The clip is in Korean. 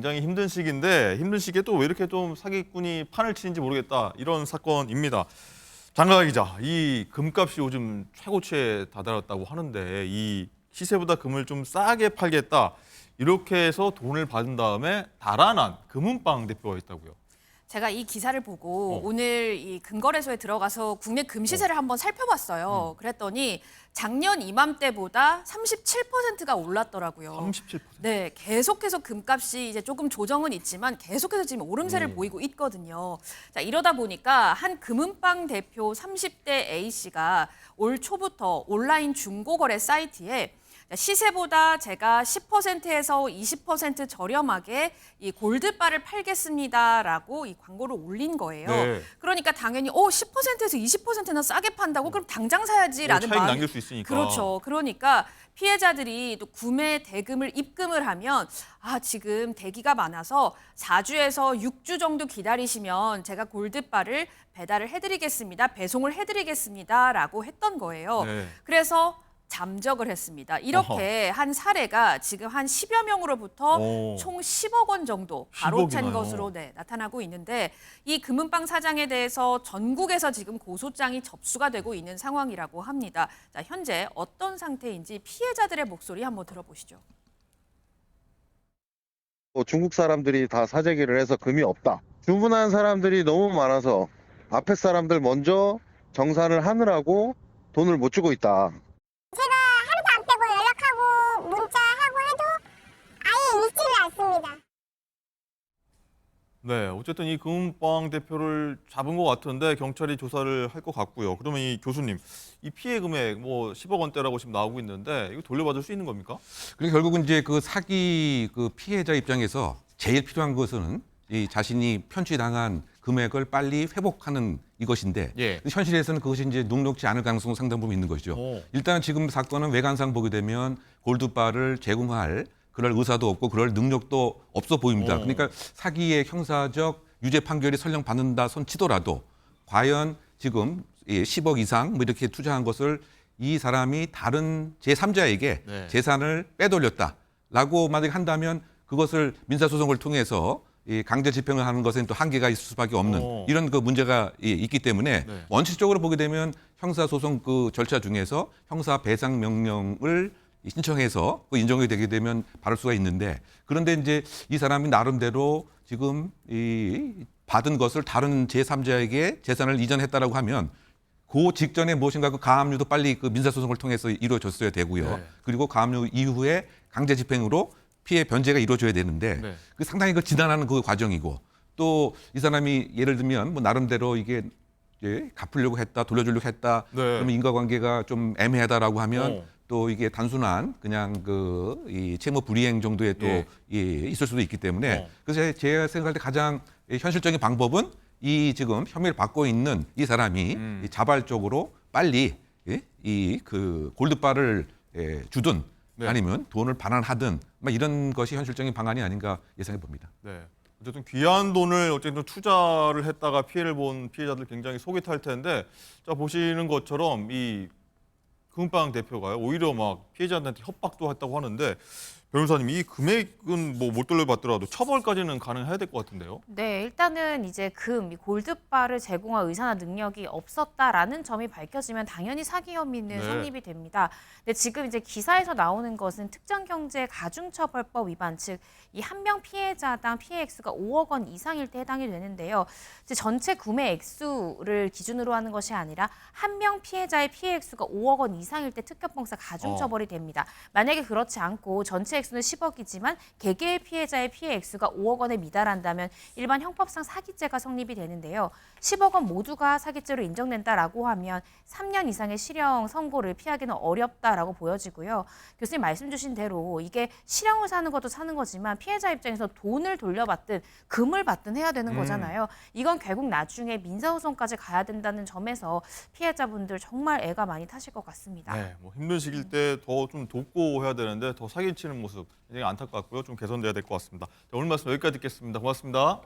굉장히 힘든 시기인데 힘든 시기에 또 왜 이렇게 좀 사기꾼이 판을 치는지 모르겠다 이런 사건입니다. 장가가 기자, 이 금값이 요즘 최고치에 다다랐다고 하는데 이 시세보다 금을 좀 싸게 팔겠다 이렇게 해서 돈을 받은 다음에 달아난 금은방 대표가 있다고요. 제가 이 기사를 보고 어. 오늘 이 금거래소에 들어가서 국내 금 시세를 한번 살펴봤어요. 그랬더니 작년 이맘때보다 37%가 올랐더라고요. 37%. 네, 계속해서 금값이 이제 조금 조정은 있지만 계속해서 지금 오름세를 보이고 있거든요. 자, 이러다 보니까 한 금은방 대표 30대 A씨가 올 초부터 온라인 중고거래 사이트에 시세보다 제가 10%에서 20% 저렴하게 이 골드바를 팔겠습니다라고 이 광고를 올린 거예요. 네. 그러니까 당연히 10%에서 20%나 싸게 판다고 그럼 당장 사야지라는 차익 마음이 남길 수 있으니까. 그렇죠. 그러니까 피해자들이 또 구매 대금을 입금을 하면 지금 대기가 많아서 4주에서 6주 정도 기다리시면 제가 골드바를 배달을 해드리겠습니다. 배송을 해드리겠습니다라고 했던 거예요. 네. 그래서 잠적을 했습니다. 이렇게 한 사례가 지금 한 10여 명으로부터 총 10억 원 정도 바로챈 10억이나요? 것으로 나타나고 있는데 이 금은방 사장에 대해서 전국에서 지금 고소장이 접수가 되고 있는 상황이라고 합니다. 자, 현재 어떤 상태인지 피해자들의 목소리 한번 들어보시죠. 중국 사람들이 다 사재기를 해서 금이 없다. 주문한 사람들이 너무 많아서 앞에 사람들 먼저 정산을 하느라고 돈을 못 주고 있다. 제가 하루도 안 빼고 연락하고 문자하고 해도 아예 읽지를 않습니다. 네, 어쨌든 이 금은방 대표를 잡은 것 같은데 경찰이 조사를 할 것 같고요. 그러면 이 교수님, 이 피해 금액 뭐 10억 원대라고 지금 나오고 있는데 이거 돌려받을 수 있는 겁니까? 그러니까 결국은 이제 그 사기 그 피해자 입장에서 제일 필요한 것은 이 자신이 편취당한 금액을 빨리 회복하는 이것인데 예. 현실에서는 그것이 이제 녹록지 않을 가능성은 상당 부분 있는 것이죠. 일단은 지금 사건은 외관상 보게 되면 골드바를 제공할 그럴 의사도 없고 그럴 능력도 없어 보입니다. 그러니까 사기의 형사적 유죄 판결이 설령 받는다 손 치더라도 과연 지금 10억 이상 뭐 이렇게 투자한 것을 이 사람이 다른 제3자에게 네. 재산을 빼돌렸다라고 만약에 한다면 그것을 민사소송을 통해서 이 강제 집행을 하는 것은 또 한계가 있을 수밖에 없는 이런 그 문제가 있기 때문에 네. 원칙적으로 보게 되면 형사소송 그 절차 중에서 형사 배상 명령을 신청해서 그 인정이 되게 되면 받을 수가 있는데 그런데 이제 이 사람이 나름대로 지금 이 받은 것을 다른 제3자에게 재산을 이전했다라고 하면 그 직전에 무엇인가 그 가압류도 빨리 그 민사소송을 통해서 이루어졌어야 되고요. 네. 그리고 가압류 이후에 강제 집행으로 피해 변제가 이루어져야 되는데 네. 그 상당히 그 지난하는 그 과정이고 또 이 사람이 예를 들면 뭐 나름대로 이게 갚으려고 했다, 돌려주려고 했다. 네. 그러면 인과관계가 좀 애매하다라고 하면 어. 또 이게 단순한 그냥 그 이 채무 불이행 정도의 또 예. 있을 수도 있기 때문에 어. 그래서 제가 생각할 때 가장 현실적인 방법은 이 지금 혐의를 받고 있는 이 사람이 이 자발적으로 빨리 이 그 골드바를 주든 네. 아니면 돈을 반환하든 막 이런 것이 현실적인 방안이 아닌가 예상해 봅니다. 네. 어쨌든 귀한 돈을 어쨌든 투자를 했다가 피해를 본 피해자들 굉장히 속이 탈 텐데 자 보시는 것처럼 이 금은방 대표가요 오히려 막 피해자들한테 협박도 했다고 하는데 변호사님 이 금액은 뭐 못 돌려받더라도 처벌까지는 가능해야 될 것 같은데요. 네, 일단은 이제 이 골드바를 제공할 의사나 능력이 없었다라는 점이 밝혀지면 당연히 사기 혐의는 네. 성립이 됩니다. 근데 지금 이제 기사에서 나오는 것은 특정경제 가중처벌법 위반, 즉 이 한 명 피해자당 피해 액수가 5억 원 이상일 때 해당이 되는데요. 이제 전체 구매 액수를 기준으로 하는 것이 아니라 한 명 피해자의 피해 액수가 5억 원 이상일 때 특협법상 가중처벌이 됩니다. 만약에 그렇지 않고 전체 액수는 10억이지만 개개의 피해자의 피해 액수가 5억 원에 미달한다면 일반 형법상 사기죄가 성립이 되는데요. 10억 원 모두가 사기죄로 인정된다라고 하면 3년 이상의 실형 선고를 피하기는 어렵다라고 보여지고요. 교수님 말씀 주신 대로 이게 실형을 사는 것도 사는 거지만 피해자 입장에서 돈을 돌려받든 금을 받든 해야 되는 거잖아요. 이건 결국 나중에 민사소송까지 가야 된다는 점에서 피해자분들 정말 애가 많이 타실 것 같습니다. 네, 뭐 힘든 시기일 때 더 좀 돕고 해야 되는데 더 사기치는 모습 굉장히 안타깝고요. 좀 개선돼야 될 것 같습니다. 자, 오늘 말씀 여기까지 듣겠습니다. 고맙습니다.